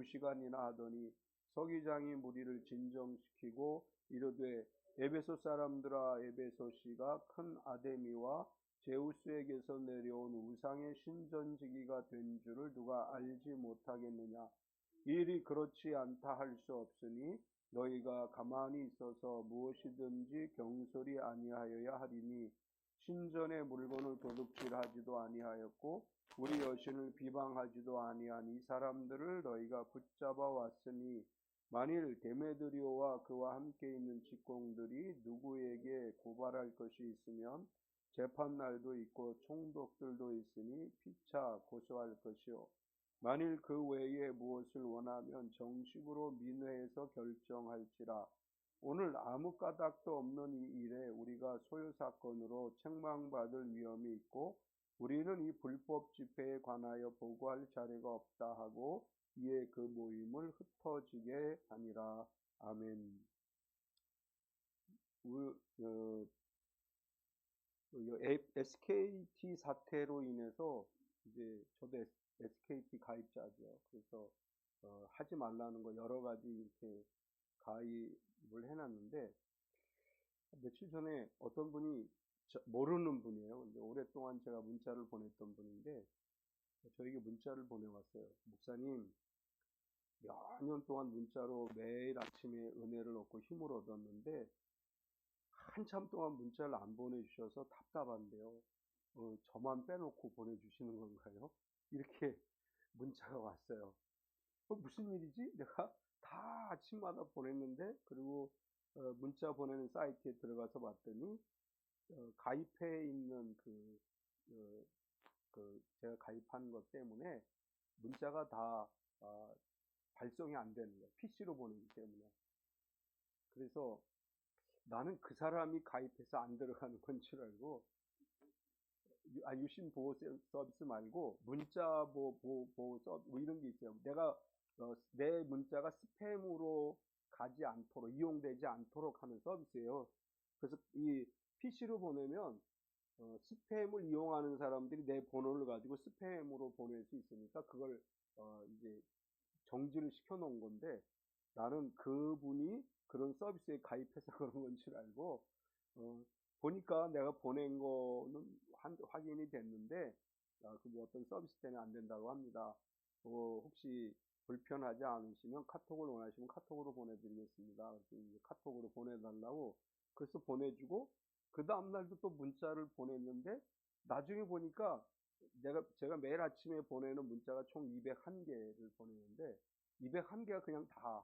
2시간이나 하더니 서기장이 무리를 진정시키고 이르되 에베소 사람들아 에베소시가 큰 아데미와 제우스에게서 내려온 우상의 신전지기가 된 줄을 누가 알지 못하겠느냐. 이 일이 그렇지 않다 할 수 없으니 너희가 가만히 있어서 무엇이든지 경솔이 아니하여야 하리니 신전의 물건을 도둑질하지도 아니하였고 우리 여신을 비방하지도 아니한 이 사람들을 너희가 붙잡아 왔으니 만일 데메드리오와 그와 함께 있는 직공들이 누구에게 고발할 것이 있으면 재판날도 있고 총독들도 있으니 피차 고소할 것이요 만일 그 외에 무엇을 원하면 정식으로 민회에서 결정할지라. 오늘 아무 까닭도 없는 이 일에 우리가 소유사건으로 책망받을 위험이 있고 우리는 이 불법 집회에 관하여 보고할 자리가 없다 하고 이에 그 모임을 흩어지게 하니라. 아멘. SKT 사태로 인해서 이제 저도 SKT 가입자죠. 그래서 하지 말라는 거 여러 가지 이렇게 가입을 해놨는데 며칠 전에 어떤 분이 모르는 분이에요. 근데 오랫동안 제가 문자를 보냈던 분인데 저에게 문자를 보내왔어요. 목사님, 몇 년 동안 문자로 매일 아침에 은혜를 얻고 힘을 얻었는데 한참 동안 문자를 안 보내주셔서 답답한데요. 저만 빼놓고 보내주시는 건가요? 이렇게 문자가 왔어요. 무슨 일이지? 내가 다 아침마다 보냈는데 그리고 문자 보내는 사이트에 들어가서 봤더니 가입해 있는 제가 가입한 것 때문에 문자가 다 발송이 안 되는 거예요. PC로 보내기 때문에. 그래서 나는 그 사람이 가입해서 안 들어가는 건 줄 알고 유심 보호 서비스 말고 문자 보호 서비스 뭐 이런 게 있어요. 내가 내 문자가 스팸으로 가지 않도록 이용되지 않도록 하는 서비스예요. 그래서 이 PC로 보내면 스팸을 이용하는 사람들이 내 번호를 가지고 스팸으로 보낼 수 있으니까 그걸 이제 정지를 시켜 놓은 건데 나는 그분이 그런 서비스에 가입해서 그런 건 줄 알고 보니까 내가 보낸 거는 확인이 됐는데 그게 어떤 서비스 때문에 안 된다고 합니다. 혹시 불편하지 않으시면 카톡을 원하시면 카톡으로 보내드리겠습니다. 그래서 카톡으로 보내달라고 그래서 보내주고 그 다음날도 또 문자를 보냈는데 나중에 보니까 제가 매일 아침에 보내는 문자가 총 201개를 보내는데 201개가 그냥 다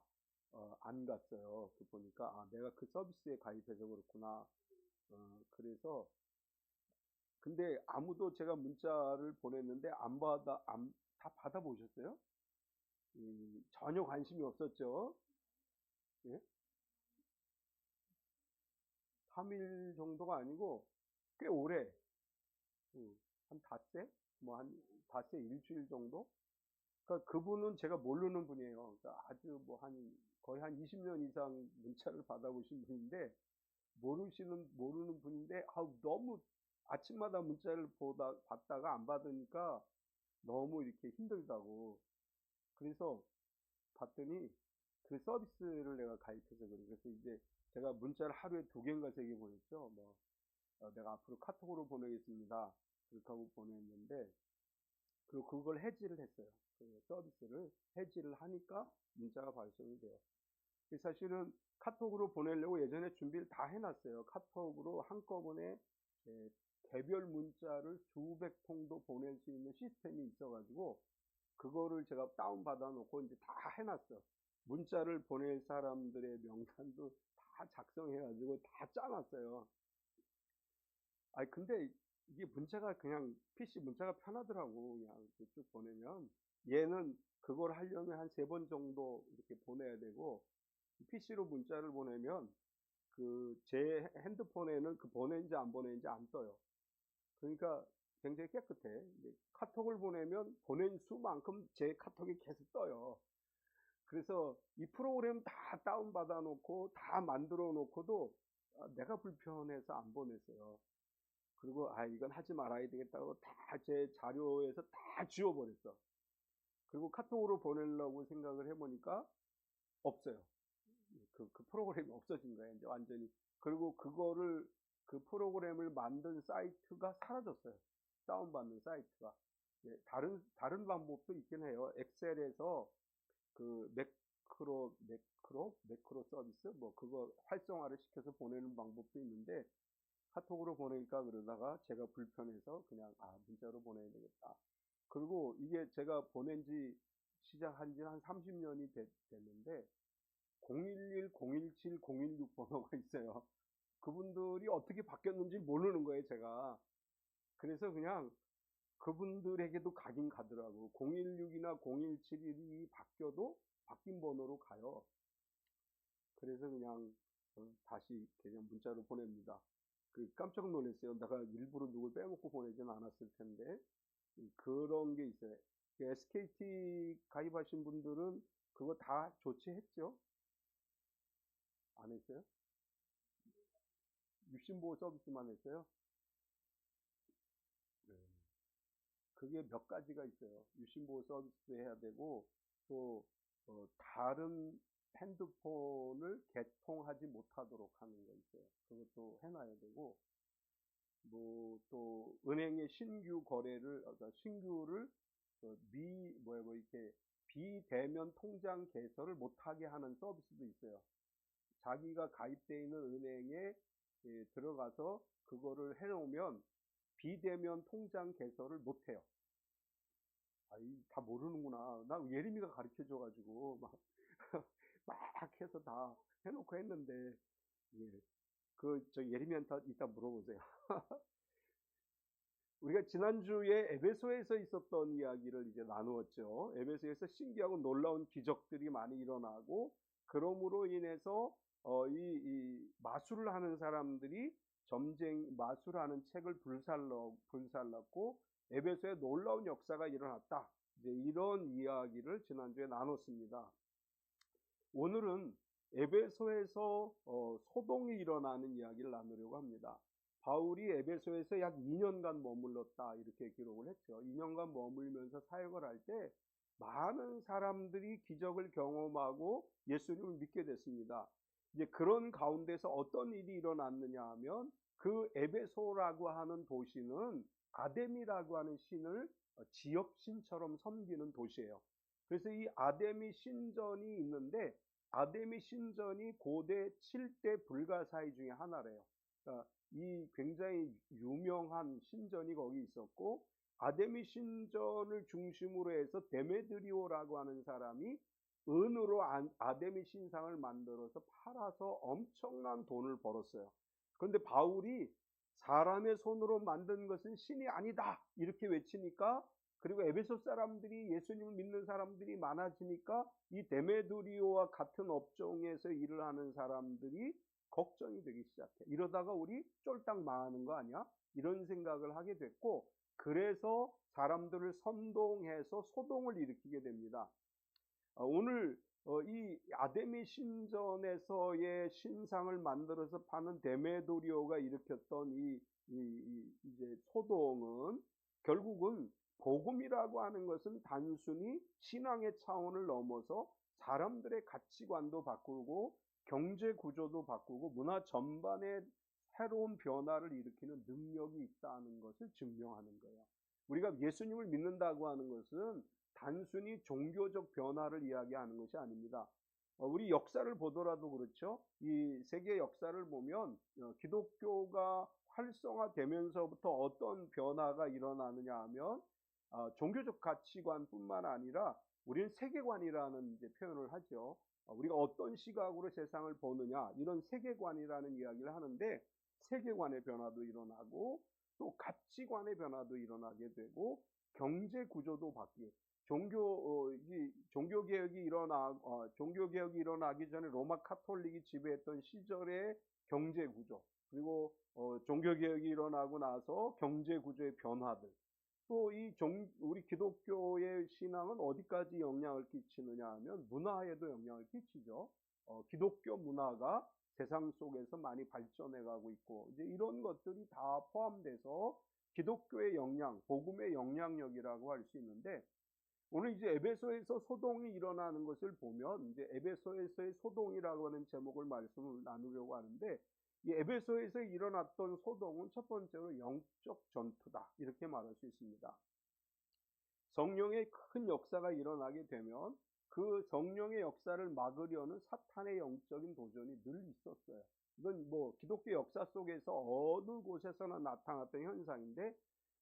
안 갔어요. 그 보니까 내가 그 서비스에 가입해서 그렇구나. 그래서 근데 아무도 제가 문자를 보냈는데 다 받아보셨어요? 전혀 관심이 없었죠. 예? 3일 정도가 아니고 꽤 오래 한 닷새? 뭐 한 닷새 일주일 정도? 그러니까 그분은 제가 모르는 분이에요. 그러니까 아주 뭐 거의 한 20년 이상 문자를 받아보신 분인데 모르는 분인데 너무 아침마다 문자를 받다가 안 받으니까 너무 이렇게 힘들다고. 그래서 봤더니 그 서비스를 내가 가입해서 그래. 그래서 이제 제가 문자를 하루에 2개인가 3개 보냈죠. 내가 앞으로 카톡으로 보내겠습니다. 그렇게 하고 보냈는데 그리고 그걸 해지를 했어요. 그 서비스를 해지를 하니까 문자가 발송이 돼요. 사실은 카톡으로 보내려고 예전에 준비를 다 해놨어요. 카톡으로 한꺼번에 개별 문자를 수백 통도 보낼 수 있는 시스템이 있어가지고 그거를 제가 다운받아 놓고 이제 다 해놨어. 문자를 보낼 사람들의 명단도 다 작성해가지고 다 짜놨어요. 근데 이게 문자가 그냥 PC 문자가 편하더라고. 그냥 쭉 보내면 얘는 그걸 하려면 한 3번 정도 이렇게 보내야 되고 PC로 문자를 보내면 제 핸드폰에는 그 보낸지 안 보낸지 안 떠요. 그러니까 굉장히 깨끗해. 카톡을 보내면 보낸 수만큼 제 카톡이 계속 떠요. 그래서 이 프로그램 다 다운받아 놓고 다 만들어 놓고도 내가 불편해서 안 보냈어요. 그리고 이건 하지 말아야 되겠다고 다 제 자료에서 다 지워버렸어. 그리고 카톡으로 보내려고 생각을 해보니까 없어요. 그 프로그램이 없어진 거예요. 이제 완전히. 그리고 그 프로그램을 만든 사이트가 사라졌어요. 다운받는 사이트가. 예, 다른 방법도 있긴 해요. 엑셀에서 그 매크로 서비스? 뭐 그거 활성화를 시켜서 보내는 방법도 있는데, 카톡으로 보내니까 그러다가 제가 불편해서 그냥, 문자로 보내야 되겠다. 그리고 이게 제가 시작한 지 한 30년이 됐는데, 011, 017, 016 번호가 있어요. 그분들이 어떻게 바뀌었는지 모르는 거예요, 제가. 그래서 그냥 그분들에게도 가긴 가더라고. 016이나 017이 바뀌어도 바뀐 번호로 가요. 그래서 그냥 다시 그냥 문자로 보냅니다. 깜짝 놀랐어요. 내가 일부러 누굴 빼먹고 보내진 않았을 텐데. 그런 게 있어요. SKT 가입하신 분들은 그거 다 조치했죠? 안 했어요? 유심보호 서비스만 했어요? 네. 그게 몇 가지가 있어요. 유심보호 서비스도 해야 되고, 또 다른 핸드폰을 개통하지 못하도록 하는 거 있어요. 그것도 해놔야 되고, 뭐 또 은행의 신규 거래를, 그러니까 신규를 이렇게 비대면 통장 개설을 못하게 하는 서비스도 있어요. 자기가 가입되어 있는 은행에 들어가서 그거를 해놓으면 비대면 통장 개설을 못해요. 다 모르는구나. 나 예림이가 가르쳐 줘가지고 막 해서 다 해놓고 했는데, 예. 저 예림이한테 이따 물어보세요. 우리가 지난주에 에베소에서 있었던 이야기를 이제 나누었죠. 에베소에서 신기하고 놀라운 기적들이 많이 일어나고, 그러므로 인해서 이 마술을 하는 사람들이 마술하는 책을 불살랐고 에베소에 놀라운 역사가 일어났다. 이제 이런 이야기를 지난주에 나눴습니다. 오늘은 에베소에서 소동이 일어나는 이야기를 나누려고 합니다. 바울이 에베소에서 약 2년간 머물렀다, 이렇게 기록을 했죠. 2년간 머물면서 사역을 할 때 많은 사람들이 기적을 경험하고 예수님을 믿게 됐습니다. 이제 그런 가운데서 어떤 일이 일어났느냐 하면, 그 에베소라고 하는 도시는 아데미라고 하는 신을 지역신처럼 섬기는 도시예요. 그래서 이 아데미 신전이 있는데, 아데미 신전이 고대 7대 불가사의 중에 하나래요. 그러니까 이 굉장히 유명한 신전이 거기 있었고, 아데미 신전을 중심으로 해서 데메드리오라고 하는 사람이 은으로 아데미 신상을 만들어서 팔아서 엄청난 돈을 벌었어요. 그런데 바울이 사람의 손으로 만든 것은 신이 아니다, 이렇게 외치니까, 그리고 에베소 사람들이, 예수님을 믿는 사람들이 많아지니까 이 데메드리오와 같은 업종에서 일을 하는 사람들이 걱정이 되기 시작해. 이러다가 우리 쫄딱 망하는 거 아니야? 이런 생각을 하게 됐고, 그래서 사람들을 선동해서 소동을 일으키게 됩니다. 오늘 이 아데미 신전에서의 신상을 만들어서 파는 데메도리오가 일으켰던 이제 소동은, 결국은 복음이라고 하는 것은 단순히 신앙의 차원을 넘어서 사람들의 가치관도 바꾸고 경제 구조도 바꾸고 문화 전반에 새로운 변화를 일으키는 능력이 있다는 것을 증명하는 거예요. 우리가 예수님을 믿는다고 하는 것은 단순히 종교적 변화를 이야기하는 것이 아닙니다. 우리 역사를 보더라도 그렇죠. 이 세계 역사를 보면 기독교가 활성화되면서부터 어떤 변화가 일어나느냐 하면, 종교적 가치관뿐만 아니라 우리는 세계관이라는 이제 표현을 하죠. 우리가 어떤 시각으로 세상을 보느냐, 이런 세계관이라는 이야기를 하는데, 세계관의 변화도 일어나고 또 가치관의 변화도 일어나게 되고 경제 구조도 바뀌고, 종교 개혁이 일어나기 전에 로마 카톨릭이 지배했던 시절의 경제 구조, 그리고 종교 개혁이 일어나고 나서 경제 구조의 변화들, 또 우리 기독교의 신앙은 어디까지 영향을 끼치느냐 하면 문화에도 영향을 끼치죠. 기독교 문화가 세상 속에서 많이 발전해 가고 있고, 이제 이런 것들이 다 포함돼서 기독교의 영향, 복음의 영향력이라고 할 수 있는데, 오늘 이제 에베소에서 소동이 일어나는 것을 보면 이제 에베소에서의 소동이라고 하는 제목을 말씀을 나누려고 하는데, 이 에베소에서 일어났던 소동은 첫 번째로 영적 전투다, 이렇게 말할 수 있습니다. 성령의 큰 역사가 일어나게 되면 그 성령의 역사를 막으려는 사탄의 영적인 도전이 늘 있었어요. 이건 뭐 기독교 역사 속에서 어느 곳에서나 나타났던 현상인데,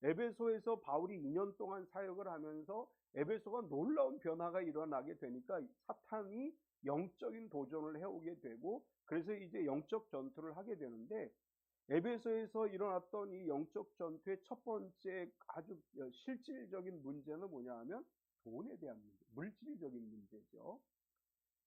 에베소에서 바울이 2년 동안 사역을 하면서 에베소가 놀라운 변화가 일어나게 되니까 사탄이 영적인 도전을 해오게 되고, 그래서 이제 영적 전투를 하게 되는데, 에베소에서 일어났던 이 영적 전투의 첫 번째 아주 실질적인 문제는 뭐냐 하면 돈에 대한 문제, 물질적인 문제죠.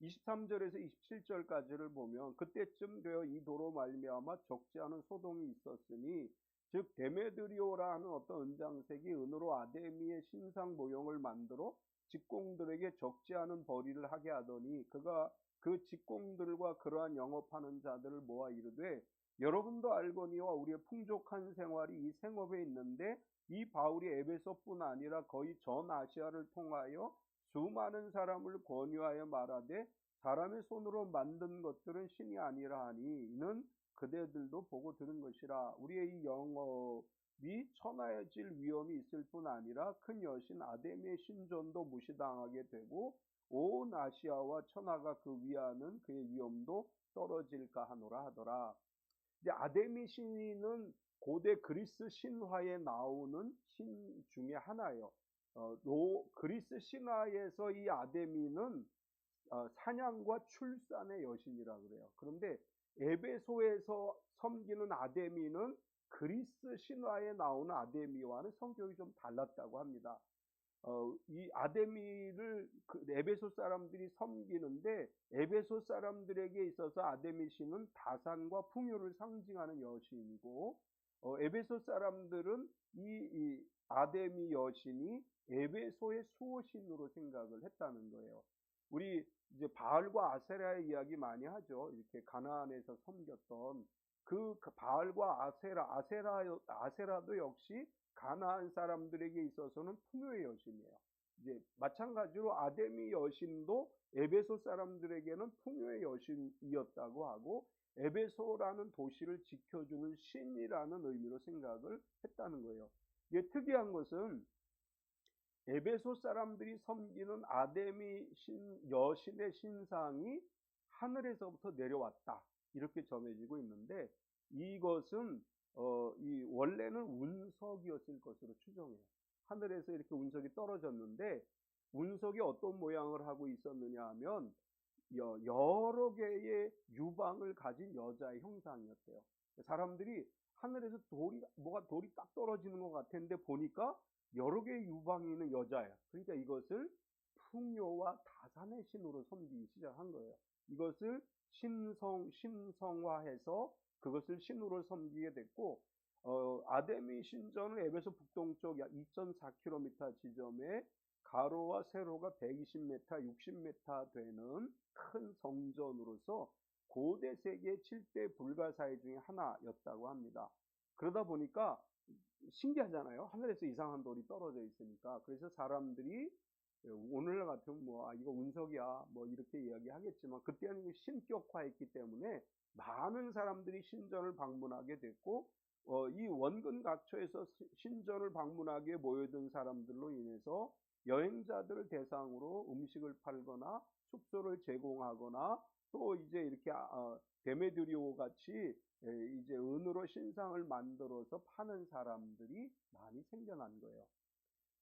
23절에서 27절까지를 보면, 그때쯤 되어 이 도로 말미암아 적지 않은 소동이 있었으니, 즉 데메드리오라는 어떤 은장색이 은으로 아데미의 신상 모형을 만들어 직공들에게 적지 않은 벌이를 하게 하더니, 그가 그 직공들과 그러한 영업하는 자들을 모아 이르되, 여러분도 알거니와 우리의 풍족한 생활이 이 생업에 있는데, 이 바울이 에베소뿐 아니라 거의 전 아시아를 통하여 수많은 사람을 권유하여 말하되, 사람의 손으로 만든 것들은 신이 아니라 하니 이는 그대들도 보고 들은 것이라. 우리의 이 영업이 천하해질 위험이 있을 뿐 아니라 큰 여신 아데미의 신전도 무시당하게 되고, 온 아시아와 천하가 그 위하는 그의 위엄도 떨어질까 하노라 하더라. 이제 아데미 신은 고대 그리스 신화에 나오는 신 중에 하나예요. 그리스 신화에서 이 아데미는 사냥과 출산의 여신이라 그래요. 그런데 에베소에서 섬기는 아데미는 그리스 신화에 나오는 아데미와는 성격이 좀 달랐다고 합니다. 이 아데미를 에베소 사람들이 섬기는데, 에베소 사람들에게 있어서 아데미 신은 다산과 풍요를 상징하는 여신이고, 에베소 사람들은 이 아데미 여신이 에베소의 수호신으로 생각을 했다는 거예요. 우리 이제 바알과 아세라의 이야기 많이 하죠. 이렇게 가나안에서 섬겼던 그 바알과 아세라도 역시 가나안 사람들에게 있어서는 풍요의 여신이에요. 이제 마찬가지로 아데미 여신도 에베소 사람들에게는 풍요의 여신이었다고 하고, 에베소라는 도시를 지켜주는 신이라는 의미로 생각을 했다는 거예요. 이게 특이한 것은 에베소 사람들이 섬기는 아데미 여신의 신상이 하늘에서부터 내려왔다, 이렇게 전해지고 있는데, 이것은 이 원래는 운석이었을 것으로 추정해요. 하늘에서 이렇게 운석이 떨어졌는데, 운석이 어떤 모양을 하고 있었느냐 하면 여러 개의 유방을 가진 여자의 형상이었대요. 사람들이 하늘에서 돌이 딱 떨어지는 것 같았는데, 보니까 여러 개의 유방이 있는 여자예요. 그러니까 이것을 풍요와 다산의 신으로 섬기기 시작한 거예요. 이것을 신성화해서 그것을 신으로 섬기게 됐고, 아데미 신전은 에베소 북동쪽 약 2.4km 지점에 가로와 세로가 120m, 60m 되는 큰 성전으로서 고대 세계 7대 불가사의 중에 하나였다고 합니다. 그러다 보니까 신기하잖아요. 하늘에서 이상한 돌이 떨어져 있으니까. 그래서 사람들이 오늘날 같으면 이거 운석이야 뭐 이렇게 이야기하겠지만, 그때는 신격화했기 때문에 많은 사람들이 신전을 방문하게 됐고, 이 원근 각처에서 신전을 방문하게 모여든 사람들로 인해서 여행자들을 대상으로 음식을 팔거나 숙소를 제공하거나, 또 이제 이렇게 데메드리오 같이 이제 은으로 신상을 만들어서 파는 사람들이 많이 생겨난 거예요.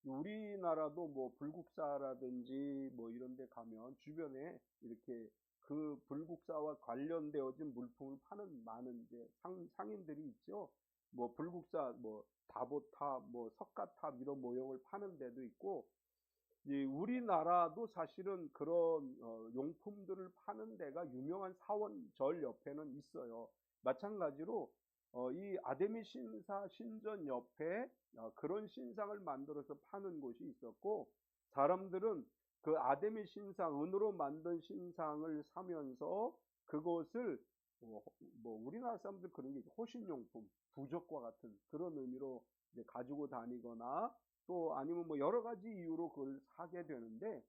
우리나라도 뭐 불국사라든지 뭐 이런 데 가면 주변에 이렇게 그 불국사와 관련되어진 물품을 파는 많은 이제 상인들이 있죠. 뭐 불국사, 뭐 다보탑, 뭐 석가탑 이런 모형을 파는 데도 있고, 우리나라도 사실은 그런 용품들을 파는 데가 유명한 사원절 옆에는 있어요. 마찬가지로 이 아데미 신전 옆에 그런 신상을 만들어서 파는 곳이 있었고, 사람들은 그 아데미 신상, 은으로 만든 신상을 사면서 그것을 뭐 우리나라 사람들 그런 게 호신용품, 부적과 같은 그런 의미로 이제 가지고 다니거나, 또 아니면 뭐 여러 가지 이유로 그걸 사게 되는데,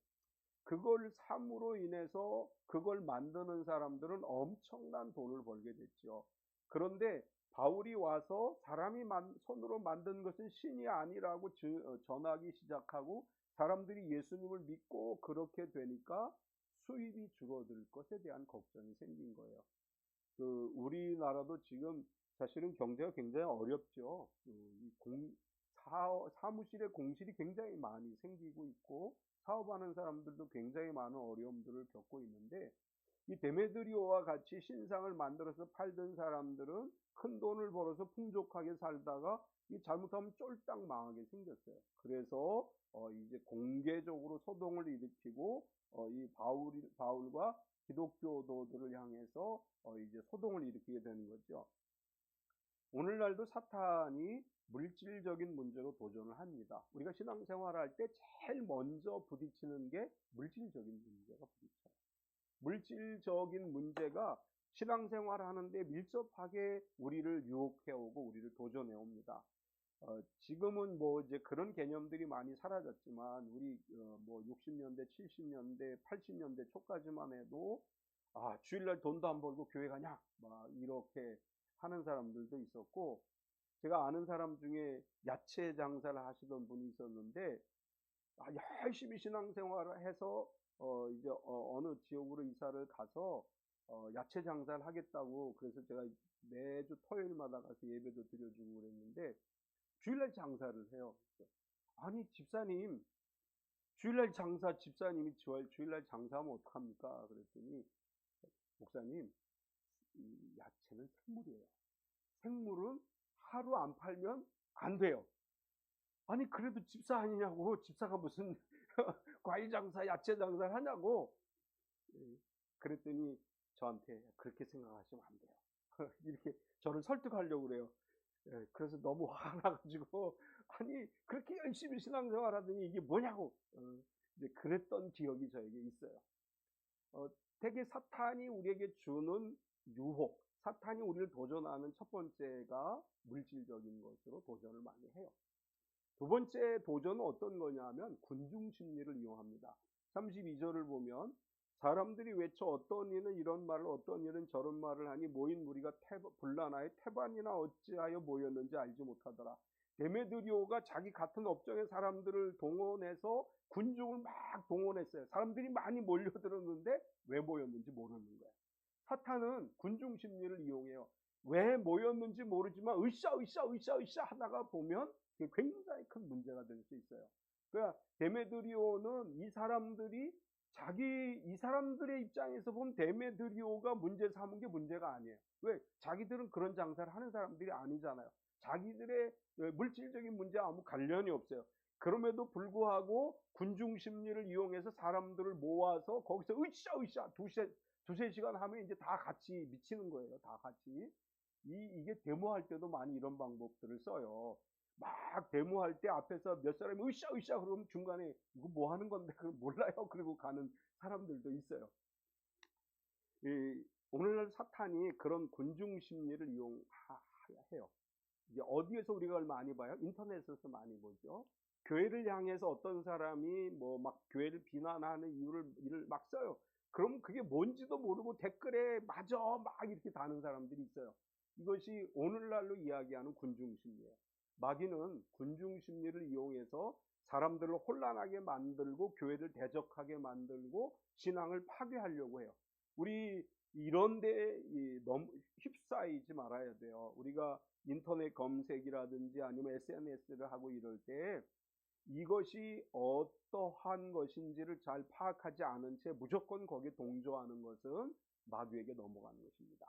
그걸 삼으로 인해서 그걸 만드는 사람들은 엄청난 돈을 벌게 됐죠. 그런데 바울이 와서 사람이 손으로 만든 것은 신이 아니라고 전하기 시작하고, 사람들이 예수님을 믿고 그렇게 되니까 수입이 줄어들 것에 대한 걱정이 생긴 거예요. 우리나라도 지금 사실은 경제가 굉장히 어렵죠. 사무실에 공실이 굉장히 많이 생기고 있고, 사업하는 사람들도 굉장히 많은 어려움들을 겪고 있는데, 이 데메드리오와 같이 신상을 만들어서 팔던 사람들은 큰 돈을 벌어서 풍족하게 살다가 이 잘못하면 쫄딱 망하게 생겼어요. 그래서 이제 공개적으로 소동을 일으키고, 이 바울과 기독교도들을 향해서 이제 소동을 일으키게 되는 거죠. 오늘날도 사탄이 물질적인 문제로 도전을 합니다. 우리가 신앙생활을 할 때 제일 먼저 부딪히는 게 물질적인 문제가 부딪혀요. 물질적인 문제가 신앙생활을 하는데 밀접하게 우리를 유혹해오고 우리를 도전해옵니다. 지금은 뭐 이제 그런 개념들이 많이 사라졌지만, 우리 뭐 60년대, 70년대, 80년대 초까지만 해도 주일날 돈도 안 벌고 교회 가냐? 막 이렇게 하는 사람들도 있었고, 제가 아는 사람 중에 야채 장사를 하시던 분이 있었는데, 열심히 신앙생활을 해서 이제 어느 지역으로 이사를 가서 야채 장사를 하겠다고, 그래서 제가 매주 토요일마다 가서 예배도 드려주고 그랬는데, 주일날 장사를 해요. 아니 집사님, 집사님이 주일날 장사하면 어떡합니까? 그랬더니, 목사님, 이 야채는 생물이에요. 생물은 하루 안 팔면 안 돼요. 아니 그래도 집사 아니냐고, 집사가 무슨 과일 장사, 야채 장사를 하냐고. 그랬더니 저한테 그렇게 생각하시면 안 돼요. 이렇게 저를 설득하려고 그래요. 그래서 너무 화가 나가지고, 아니 그렇게 열심히 신앙생활 하더니 이게 뭐냐고 이제 그랬던 기억이 저에게 있어요. 되게 사탄이 우리에게 주는 유혹, 사탄이 우리를 도전하는 첫 번째가 물질적인 것으로 도전을 많이 해요. 두 번째 도전은 어떤 거냐면 군중 심리를 이용합니다. 32절을 보면, 사람들이 외쳐 어떤 이는 이런 말을, 어떤 이는 저런 말을 하니 모인 무리가 분란하여 태반이나 어찌하여 모였는지 알지 못하더라. 데메드리오가 자기 같은 업종의 사람들을 동원해서 군중을 막 동원했어요. 사람들이 많이 몰려들었는데 왜 모였는지 모르는 거예요. 사탄은 군중 심리를 이용해요. 왜 모였는지 모르지만 으쌰 하다가 보면 굉장히 큰 문제가 될 수 있어요. 그러니까 데메드리오는 이 사람들의 입장에서 보면 데메드리오가 문제 삼은 게 문제가 아니에요. 왜? 자기들은 그런 장사를 하는 사람들이 아니잖아요. 자기들의 물질적인 문제와 아무 관련이 없어요. 그럼에도 불구하고 군중 심리를 이용해서 사람들을 모아서 거기서 으쌰 두세 시간 하면 이제 다 같이 미치는 거예요. 다 같이. 이게 데모할 때도 많이 이런 방법들을 써요. 막 데모할 때 앞에서 몇 사람이 으쌰 그러면 중간에 이거 뭐 하는 건데 그걸 몰라요. 그리고 가는 사람들도 있어요. 오늘날 사탄이 그런 군중 심리를 이용해요. 이제 어디에서 우리가 많이 봐요? 인터넷에서 많이 보죠. 교회를 향해서 어떤 사람이 뭐 막 교회를 비난하는 일을 막 써요. 그럼 그게 뭔지도 모르고 댓글에 맞아 막 이렇게 다는 사람들이 있어요. 이것이 오늘날로 이야기하는 군중심리예요. 마귀는 군중심리를 이용해서 사람들을 혼란하게 만들고 교회를 대적하게 만들고 신앙을 파괴하려고 해요. 우리 이런데 너무 휩싸이지 말아야 돼요. 우리가 인터넷 검색이라든지 아니면 SNS를 하고 이럴 때 이것이 어떠한 것인지를 잘 파악하지 않은 채 무조건 거기에 동조하는 것은 마귀에게 넘어가는 것입니다.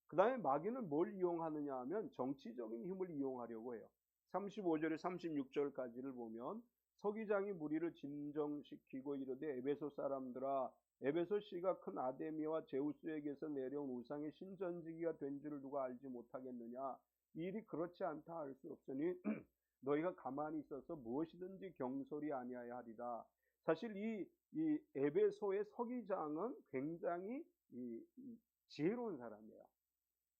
그 다음에 마귀는 뭘 이용하느냐 하면 정치적인 힘을 이용하려고 해요. 35절에 36절까지를 보면, 서기장이 무리를 진정시키고 이르되 에베소 사람들아, 에베소 씨가 큰 아데미와 제우스에게서 내려온 우상의 신전지기가 된 줄을 누가 알지 못하겠느냐. 이 일이 그렇지 않다 할 수 없으니 너희가 가만히 있어서 무엇이든지 경솔히 아니하여 하리라. 사실 이 에베소의 서기장은 굉장히 지혜로운 사람이에요.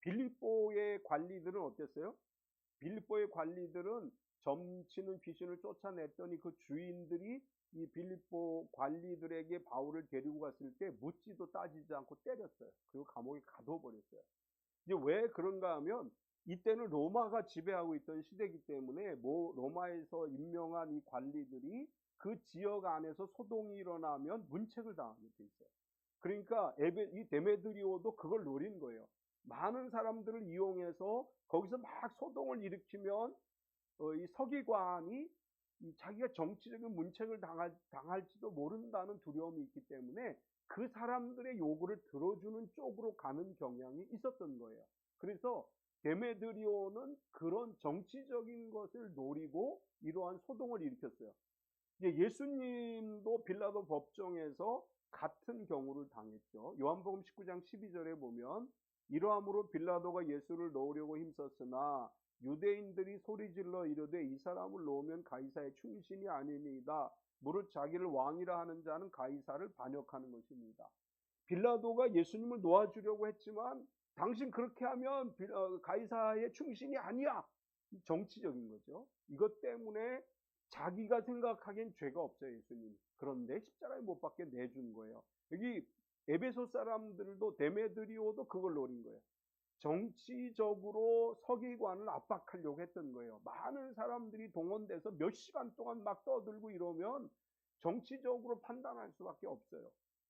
빌립보의 관리들은 어땠어요? 빌립보의 관리들은 점치는 귀신을 쫓아냈더니 그 주인들이 이 빌립보 관리들에게 바울을 데리고 갔을 때 묻지도 따지지 않고 때렸어요. 그리고 감옥에 가둬버렸어요. 이제 왜 그런가 하면 이때는 로마가 지배하고 있던 시대이기 때문에 로마에서 임명한 이 관리들이 그 지역 안에서 소동이 일어나면 문책을 당하게 돼 있어요. 그러니까 이 데메드리오도 그걸 노린 거예요. 많은 사람들을 이용해서 거기서 막 소동을 일으키면 이 서기관이 자기가 정치적인 문책을 당할지도 모른다는 두려움이 있기 때문에 그 사람들의 요구를 들어주는 쪽으로 가는 경향이 있었던 거예요. 그래서 데메드리오는 그런 정치적인 것을 노리고 이러한 소동을 일으켰어요. 예수님도 빌라도 법정에서 같은 경우를 당했죠. 요한복음 19장 12절에 보면 이러함으로 빌라도가 예수를 놓으려고 힘썼으나 유대인들이 소리질러 이르되 이 사람을 놓으면 가이사의 충신이 아닙니다. 무릇 자기를 왕이라 하는 자는 가이사를 반역하는 것입니다. 빌라도가 예수님을 놓아주려고 했지만 당신 그렇게 하면 가이사의 충신이 아니야. 정치적인 거죠. 이것 때문에 자기가 생각하기엔 죄가 없어요, 예수님. 그런데 십자가에 못 박게 내준 거예요. 여기 에베소 사람들도 데메드리오도 그걸 노린 거예요. 정치적으로 서기관을 압박하려고 했던 거예요. 많은 사람들이 동원돼서 몇 시간 동안 막 떠들고 이러면 정치적으로 판단할 수밖에 없어요.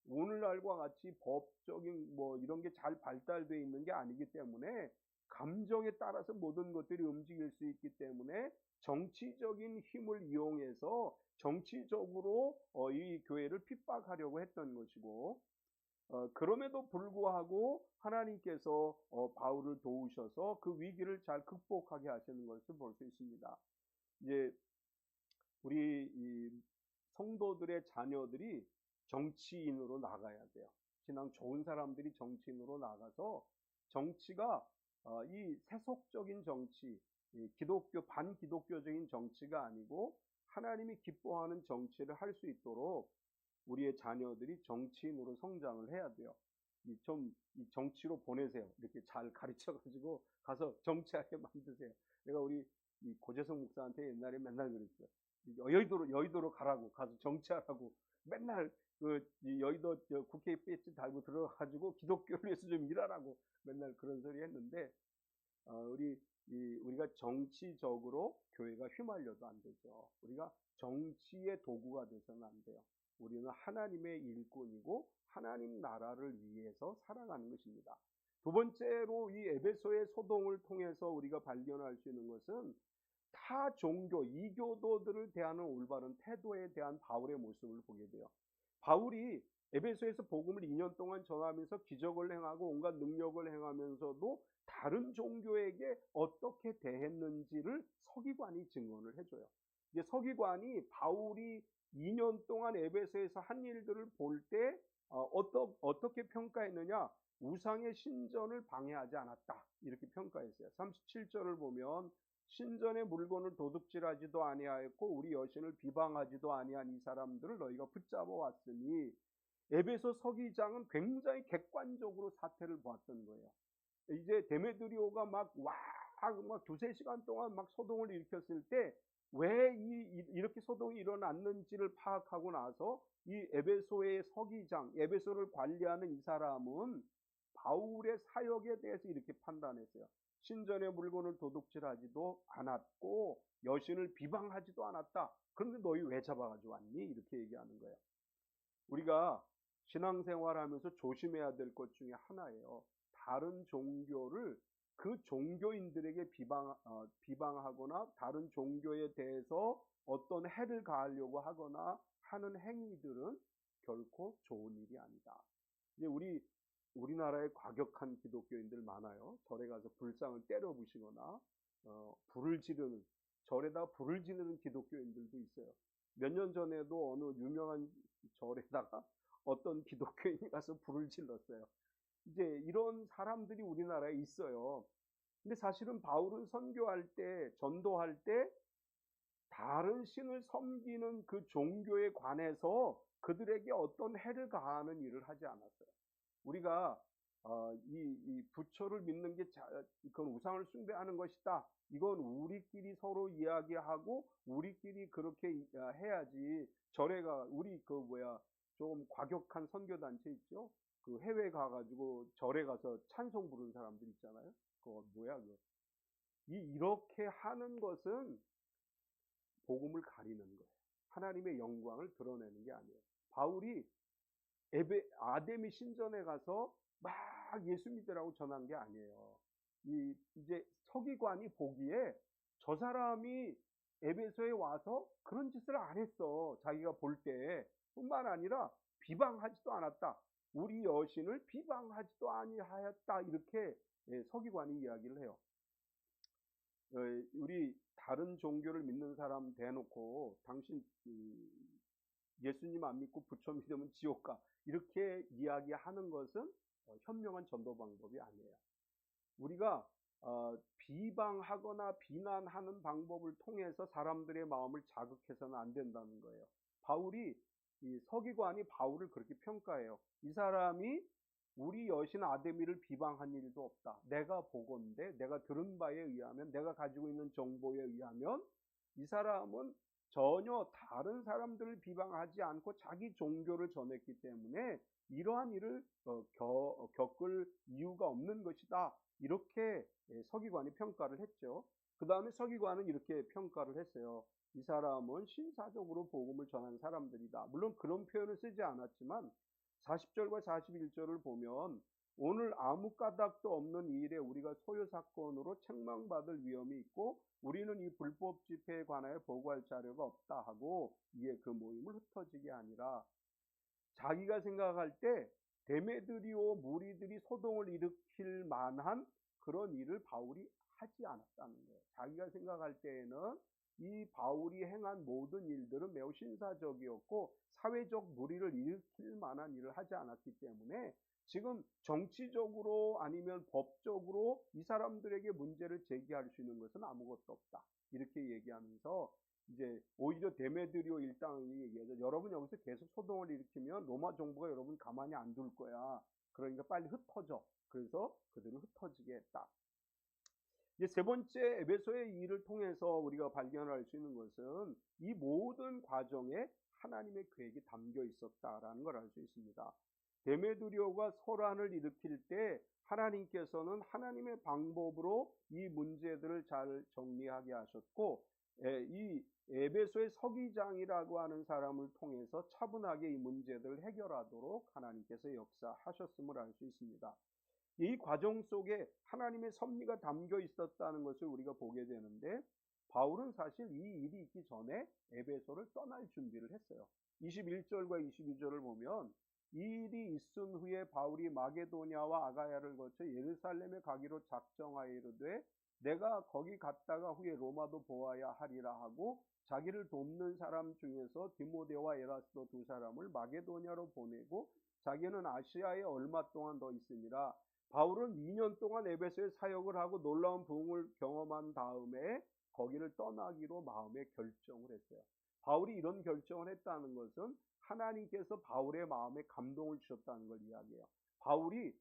오늘날과 같이 법적인 이런 게 잘 발달되어 있는 게 아니기 때문에 감정에 따라서 모든 것들이 움직일 수 있기 때문에 정치적인 힘을 이용해서 정치적으로 이 교회를 핍박하려고 했던 것이고, 그럼에도 불구하고 하나님께서 바울을 도우셔서 그 위기를 잘 극복하게 하시는 것을 볼 수 있습니다. 이제 우리 이 성도들의 자녀들이 정치인으로 나가야 돼요. 신앙 좋은 사람들이 정치인으로 나가서 정치가 이 세속적인 정치, 반기독교적인 정치가 아니고 하나님이 기뻐하는 정치를 할 수 있도록 우리의 자녀들이 정치인으로 성장을 해야 돼요. 이 정치로 보내세요. 이렇게 잘 가르쳐가지고 가서 정치하게 만드세요. 내가 우리 이 고재성 목사한테 옛날에 맨날 그랬어요. 여의도로 가라고, 가서 정치하라고 맨날 여의도 국회 배지 달고 들어가가지고 기독교를 위해서 좀 일하라고 맨날 그런 소리 했는데, 우리가 정치적으로 교회가 휘말려도 안 되죠. 우리가 정치의 도구가 돼서는 안 돼요. 우리는 하나님의 일꾼이고 하나님 나라를 위해서 살아가는 것입니다. 두 번째로 이 에베소의 소동을 통해서 우리가 발견할 수 있는 것은 타 종교, 이교도들을 대하는 올바른 태도에 대한 바울의 모습을 보게 돼요. 바울이 에베소에서 복음을 2년 동안 전하면서 기적을 행하고 온갖 능력을 행하면서도 다른 종교에게 어떻게 대했는지를 서기관이 증언을 해줘요. 이제 서기관이 바울이 2년 동안 에베소에서 한 일들을 볼 때 어떻게 평가했느냐? 우상의 신전을 방해하지 않았다, 이렇게 평가했어요. 37절을 보면 신전의 물건을 도둑질하지도 아니하였고 우리 여신을 비방하지도 아니한 이 사람들을 너희가 붙잡아 왔으니, 에베소 서기장은 굉장히 객관적으로 사태를 보았던 거예요. 이제 데메드리오가 막 두세 시간 동안 막 소동을 일으켰을 때 왜 이렇게 소동이 일어났는지를 파악하고 나서 이 에베소의 서기장, 에베소를 관리하는 이 사람은 바울의 사역에 대해서 이렇게 판단했어요. 신전의 물건을 도둑질하지도 않았고 여신을 비방하지도 않았다. 그런데 너희 왜 잡아가지고 왔니? 이렇게 얘기하는 거예요. 우리가 신앙생활하면서 조심해야 될 것 중에 하나예요. 다른 종교를 그 종교인들에게 비방하거나 다른 종교에 대해서 어떤 해를 가하려고 하거나 하는 행위들은 결코 좋은 일이 아니다. 이제 우리나라에 과격한 기독교인들 많아요. 절에 가서 불상을 때려 부시거나 불을 지르는, 절에다 불을 지르는 기독교인들도 있어요. 몇 년 전에도 어느 유명한 절에다가 어떤 기독교인이 가서 불을 질렀어요. 이제 이런 사람들이 우리나라에 있어요. 근데 사실은 바울은 선교할 때, 전도할 때 다른 신을 섬기는 그 종교에 관해서 그들에게 어떤 해를 가하는 일을 하지 않았어요. 우리가 이 부처를 믿는 게 그건 우상을 숭배하는 것이다. 이건 우리끼리 서로 이야기하고 우리끼리 그렇게 해야지. 절에가 우리 좀 과격한 선교단체 있죠? 그 해외 가가지고 절에 가서 찬송 부르는 사람들 있잖아요. 그거 뭐야 그거. 이렇게 하는 것은 복음을 가리는 거예요. 하나님의 영광을 드러내는 게 아니에요. 바울이 아데미 신전에 가서 막 예수 믿으라고 전한 게 아니에요. 이제 서기관이 보기에 저 사람이 에베소에 와서 그런 짓을 안 했어. 자기가 볼 때. 뿐만 아니라 비방하지도 않았다. 우리 여신을 비방하지도 아니하였다. 이렇게 서기관이 이야기를 해요. 우리 다른 종교를 믿는 사람 대놓고 당신 예수님 안 믿고 부처 믿으면 지옥 가. 이렇게 이야기하는 것은 현명한 전도 방법이 아니에요. 우리가 비방하거나 비난하는 방법을 통해서 사람들의 마음을 자극해서는 안 된다는 거예요. 이 서기관이 바울을 그렇게 평가해요. 이 사람이 우리 여신 아데미를 비방한 일도 없다. 내가 보건대, 내가 들은 바에 의하면, 내가 가지고 있는 정보에 의하면 이 사람은 전혀 다른 사람들을 비방하지 않고 자기 종교를 전했기 때문에 이러한 일을 겪을 이유가 없는 것이다. 이렇게 서기관이 평가를 했죠. 그 다음에 서기관은 이렇게 평가를 했어요. 이 사람은 신사적으로 복음을 전한 사람들이다. 물론 그런 표현을 쓰지 않았지만 40절과 41절을 보면 오늘 아무 까닭도 없는 이 일에 우리가 소요 사건으로 책망받을 위험이 있고 우리는 이 불법 집회에 관하여 보고할 자료가 없다 하고 이에 그 모임을 흩어지게 아니라 자기가 생각할 때 데메드리오 무리들이 소동을 일으킬 만한 그런 일을 바울이 하지 않았다는 거예요. 자기가 생각할 때에는 이 바울이 행한 모든 일들은 매우 신사적이었고 사회적 무리를 일으킬 만한 일을 하지 않았기 때문에 지금 정치적으로 아니면 법적으로 이 사람들에게 문제를 제기할 수 있는 것은 아무것도 없다. 이렇게 얘기하면서 이제 오히려 데메드리오 일당이 얘기하죠. 여러분 여기서 계속 소동을 일으키면 로마 정부가 여러분 가만히 안 둘 거야. 그러니까 빨리 흩어져. 그래서 그들을 흩어지게 했다. 이제 세 번째 에베소의 일을 통해서 우리가 발견할 수 있는 것은 이 모든 과정에 하나님의 계획이 담겨 있었다라는 걸 알 수 있습니다. 데메드리오가 소란을 일으킬 때 하나님께서는 하나님의 방법으로 이 문제들을 잘 정리하게 하셨고 이 에베소의 서기장이라고 하는 사람을 통해서 차분하게 이 문제들을 해결하도록 하나님께서 역사하셨음을 알 수 있습니다. 이 과정 속에 하나님의 섭리가 담겨 있었다는 것을 우리가 보게 되는데 바울은 사실 이 일이 있기 전에 에베소를 떠날 준비를 했어요. 21절과 22절을 보면 이 일이 있은 후에 바울이 마게도냐와 아가야를 거쳐 예루살렘에 가기로 작정하이르되 내가 거기 갔다가 후에 로마도 보아야 하리라 하고 자기를 돕는 사람 중에서 디모데와 에라스도 두 사람을 마게도냐로 보내고 자기는 아시아에 얼마 동안 더 있으니라. 바울은 2년 동안 에베소에 사역을 하고 놀라운 부흥을 경험한 다음에 거기를 떠나기로 마음에 결정을 했어요. 바울이 이런 결정을 했다는 것은 하나님께서 바울의 마음에 감동을 주셨다는 걸 이야기해요. 바울이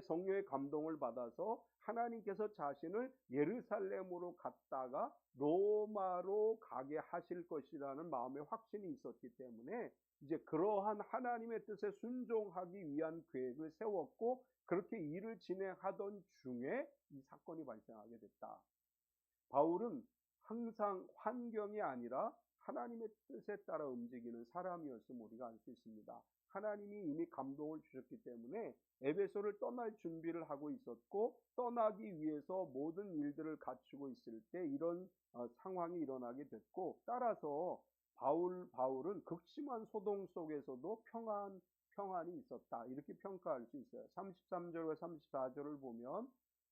성령의 감동을 받아서 하나님께서 자신을 예루살렘으로 갔다가 로마로 가게 하실 것이라는 마음의 확신이 있었기 때문에 이제 그러한 하나님의 뜻에 순종하기 위한 계획을 세웠고 그렇게 일을 진행하던 중에 이 사건이 발생하게 됐다. 바울은 항상 환경이 아니라 하나님의 뜻에 따라 움직이는 사람이었음을 우리가 알 수 있습니다. 하나님이 이미 감동을 주셨기 때문에 에베소를 떠날 준비를 하고 있었고 떠나기 위해서 모든 일들을 갖추고 있을 때 이런 상황이 일어나게 됐고 따라서 바울은 극심한 소동 속에서도 평안이 있었다. 이렇게 평가할 수 있어요. 33절과 34절을 보면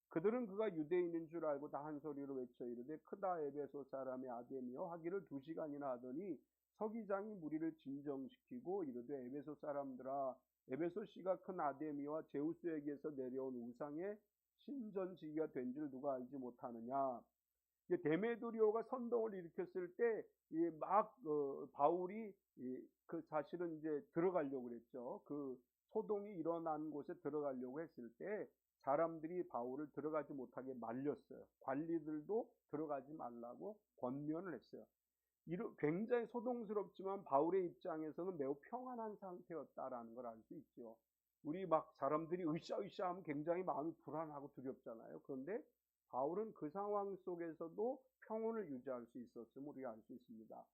그들은 그가 유대인인 줄 알고 다 한 소리로 외쳐 이르되 크다 에베소 사람의 아데미여 하기를 2시간이나 하더니 서기장이 무리를 진정시키고 이르되 에베소 사람들아 에베소 씨가 큰 아데미와 제우스에게서 내려온 우상의 신전지기가 된 줄 누가 알지 못하느냐. 데메드리오가 선동을 일으켰을 때 바울이 사실은 이제 들어가려고 그랬죠. 소동이 일어난 곳에 들어가려고 했을 때 사람들이 바울을 들어가지 못하게 말렸어요. 관리들도 들어가지 말라고 권면을 했어요. 굉장히 소동스럽지만 바울의 입장에서는 매우 평안한 상태였다라는 걸 알 수 있죠. 우리 막 사람들이 으쌰으쌰하면 굉장히 마음이 불안하고 두렵잖아요. 그런데 바울은 그 상황 속에서도 평온을 유지할 수 있었음을 우리가 알 수 있습니다.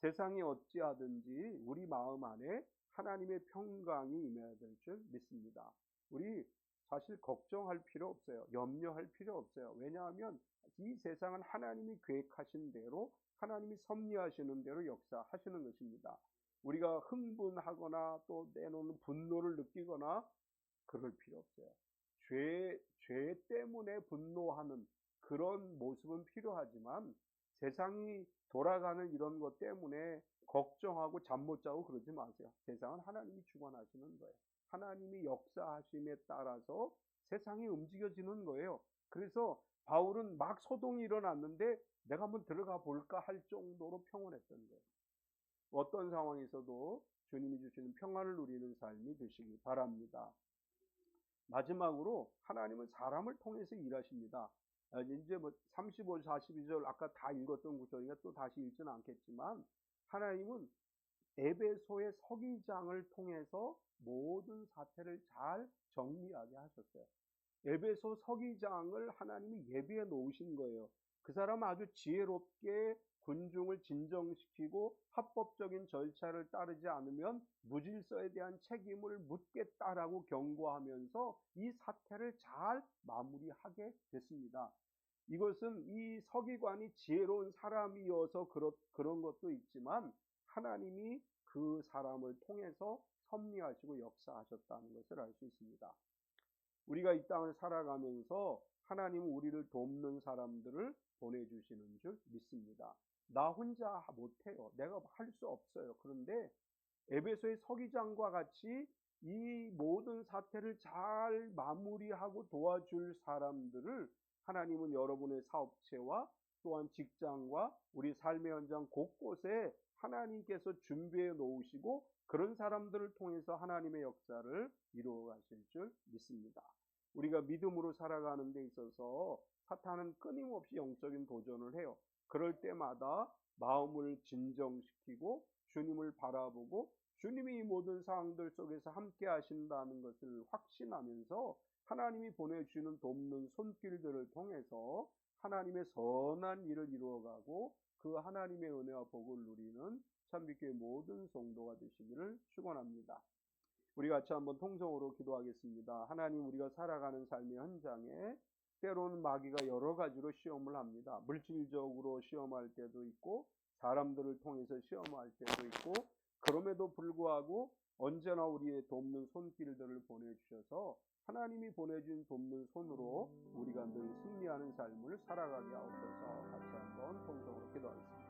세상이 어찌하든지 우리 마음 안에 하나님의 평강이 임해야 될 줄 믿습니다. 우리 사실 걱정할 필요 없어요. 염려할 필요 없어요. 왜냐하면 이 세상은 하나님이 계획하신 대로, 하나님이 섭리하시는 대로 역사하시는 것입니다. 우리가 흥분하거나 또 내놓는 분노를 느끼거나 그럴 필요 없어요. 죄 때문에 분노하는 그런 모습은 필요하지만 세상이 돌아가는 이런 것 때문에 걱정하고 잠 못 자고 그러지 마세요. 세상은 하나님이 주관하시는 거예요. 하나님이 역사하심에 따라서 세상이 움직여지는 거예요. 그래서 바울은 막 소동이 일어났는데 내가 한번 들어가 볼까 할 정도로 평온했던 거예요. 어떤 상황에서도 주님이 주시는 평안을 누리는 삶이 되시기 바랍니다. 마지막으로 하나님은 사람을 통해서 일하십니다. 이제 뭐 35, 42절 아까 다 읽었던 구절이니까 또 다시 읽지는 않겠지만 하나님은 에베소의 서기장을 통해서 모든 사태를 잘 정리하게 하셨어요. 에베소 서기장을 하나님이 예비해 놓으신 거예요. 그 사람은 아주 지혜롭게 군중을 진정시키고 합법적인 절차를 따르지 않으면 무질서에 대한 책임을 묻겠다라고 경고하면서 이 사태를 잘 마무리하게 됐습니다. 이것은 이 서기관이 지혜로운 사람이어서 그런 것도 있지만 하나님이 그 사람을 통해서 섭리하시고 역사하셨다는 것을 알 수 있습니다. 우리가 이 땅을 살아가면서 하나님은 우리를 돕는 사람들을 보내주시는 줄 믿습니다. 나 혼자 못해요. 내가 할 수 없어요. 그런데 에베소의 서기장과 같이 이 모든 사태를 잘 마무리하고 도와줄 사람들을 하나님은 여러분의 사업체와 또한 직장과 우리 삶의 현장 곳곳에 하나님께서 준비해 놓으시고 그런 사람들을 통해서 하나님의 역사를 이루어 가실 줄 믿습니다. 우리가 믿음으로 살아가는 데 있어서 사탄은 끊임없이 영적인 도전을 해요. 그럴 때마다 마음을 진정시키고 주님을 바라보고 주님이 이 모든 상황들 속에서 함께 하신다는 것을 확신하면서 하나님이 보내주시는 돕는 손길들을 통해서 하나님의 선한 일을 이루어가고 그 하나님의 은혜와 복을 누리는 참빛교회 모든 성도가 되시기를 축원합니다. 우리 같이 한번 통성으로 기도하겠습니다. 하나님, 우리가 살아가는 삶의 현장에 때로는 마귀가 여러 가지로 시험을 합니다. 물질적으로 시험할 때도 있고 사람들을 통해서 시험할 때도 있고 그럼에도 불구하고 언제나 우리의 돕는 손길들을 보내주셔서 하나님이 보내준 돕는 손으로 우리가 늘 승리하는 삶을 살아가게 하옵소서. 같이 한번 통성으로 기도하겠습니다.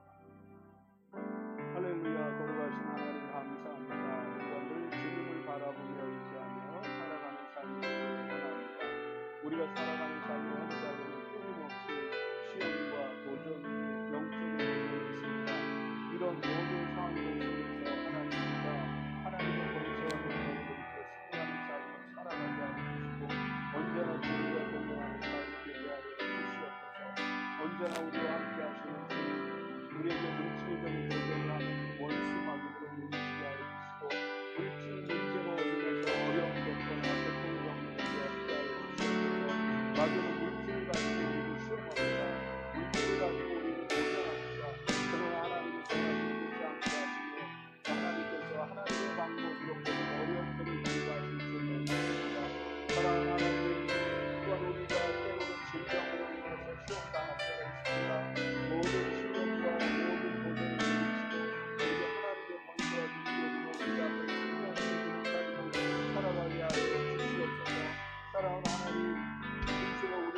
할렐루야. 거룩하신 하나님 감사합니다. 우리가 늘 주님을 바라보며 의지하며 살아가는 삶이 되기를 원합니다. 우리가 살아가는 삶의 현장에는 끊임없이 시험과 도전, 영적인 도전이 있습니다. 이런 모든 상황들 속에서 하나님의 권세와 능력으로 이제 승리하는 삶을 살아가게 하여 주시고 언제나 주님과 동행하는 삶이 되게 하여 주시옵소서. 언제나 우리와 함께 하시는 주님, 우리에게 물질적인 도전을 하는 원수 마귀들을 물리치게 하여 주시고 물질 문제로 인해서 어려움 겪거나 고통 겪는 우리와 함께 하여 주시옵소서. 마귀는 물질을 가지고 우리를 시험합니다. 물질을 가지고 우리를 도전합니다. 그러나 하나님의 선하심을 믿지 않게 하시며 하나님께서 하나님의 방법으로 모든 어려움들을 이루게 하실 줄 믿습니다. 사랑하는 하나님, 또한 우리가 때로는 질병으로 인해서 시험당할 때가 있습니다. 모든 시련과 모든 도전을 물리치고 우리가 하나님의 권세와 능력으로 우리 앞에 승리하는 삶을 살아가게 하여 주시옵소서. 사랑하는 하나님, 인생을 우리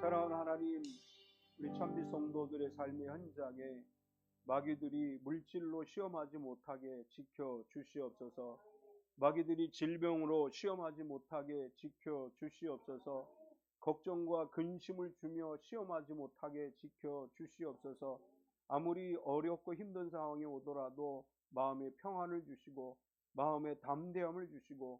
사랑하는 하나님, 우리 참비 성도들의 삶의 현장에 마귀들이 물질로 시험하지 못하게 지켜 주시옵소서. 마귀들이 질병으로 시험하지 못하게 지켜 주시옵소서. 걱정과 근심을 주며 시험하지 못하게 지켜 주시옵소서. 아무리 어렵고 힘든 상황이 오더라도 마음의 평안을 주시고 마음의 담대함을 주시고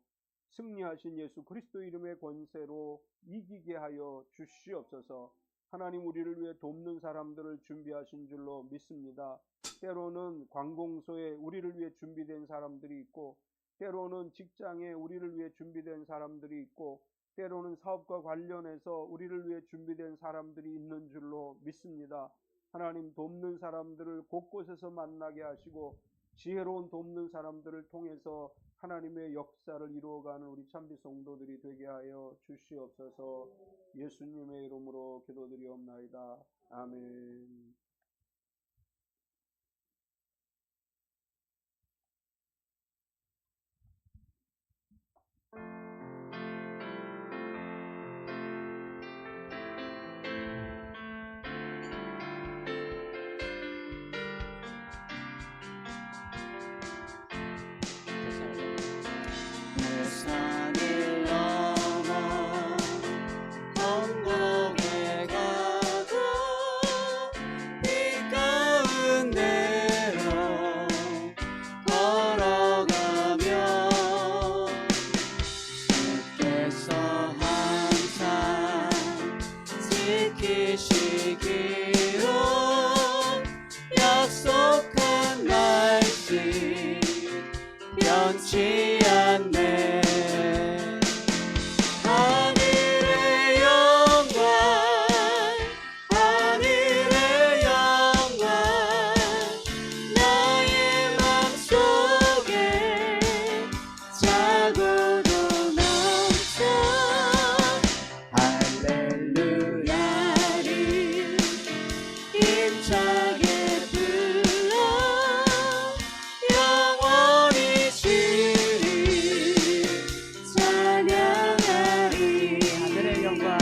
승리하신 예수 그리스도 이름의 권세로 이기게 하여 주시옵소서. 하나님, 우리를 위해 돕는 사람들을 준비하신 줄로 믿습니다. 때로는 관공서에 우리를 위해 준비된 사람들이 있고, 때로는 직장에 우리를 위해 준비된 사람들이 있고, 때로는 사업과 관련해서 우리를 위해 준비된 사람들이 있는 줄로 믿습니다. 하나님, 돕는 사람들을 곳곳에서 만나게 하시고 지혜로운 돕는 사람들을 통해서 하나님의 역사를 이루어가는 우리 참비 성도들이 되게 하여 주시옵소서. 예수님의 이름으로 기도드리옵나이다. 아멘. 산을 넘어 천국에 가고 빛 가운데로 걸어가며 주께서 항상 지키시기로 약속한 말씀 변치 않네. 하늘의 영광, 하늘의 영광, 나의 맘속에 자고로 넘쳐 할렐루야를 힘차게 불러 영원히 주를 찬양하리. 하늘의 영광,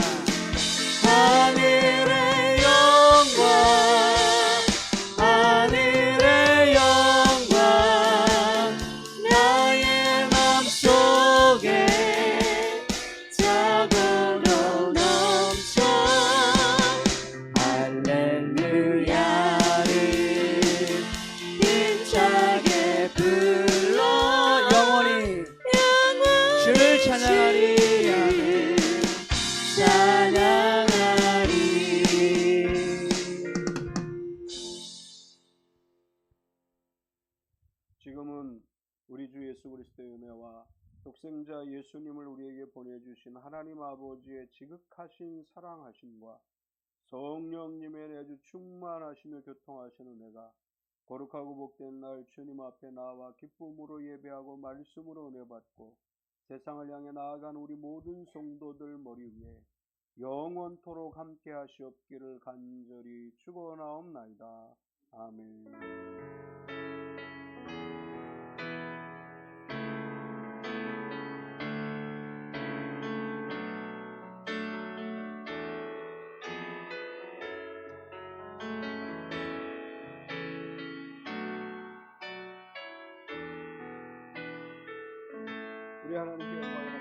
하늘의 영광, 하늘의 영광, 나의 맘속에 자고로 넘쳐 할렐루야를 힘차게 불러 영원히 주를 찬양하리. 아멘. 찬양하리. 지금은 우리 주 예수 그리스도의 은혜와 독생자 예수님을 우리에게 보내주신 하나님 아버지의 지극하신 사랑하심과 성령님의 내주 충만하시며 교통하시는 은혜가 거룩하고 복된 날 주님 앞에 나와 기쁨으로 예배하고 말씀으로 은혜받고 세상을 향해 나아가는 우리 모든 성도들 머리 위에 영원토록 함께 하시옵기를 간절히 축원하옵나이다. 아멘. 우리 하나님께 영광을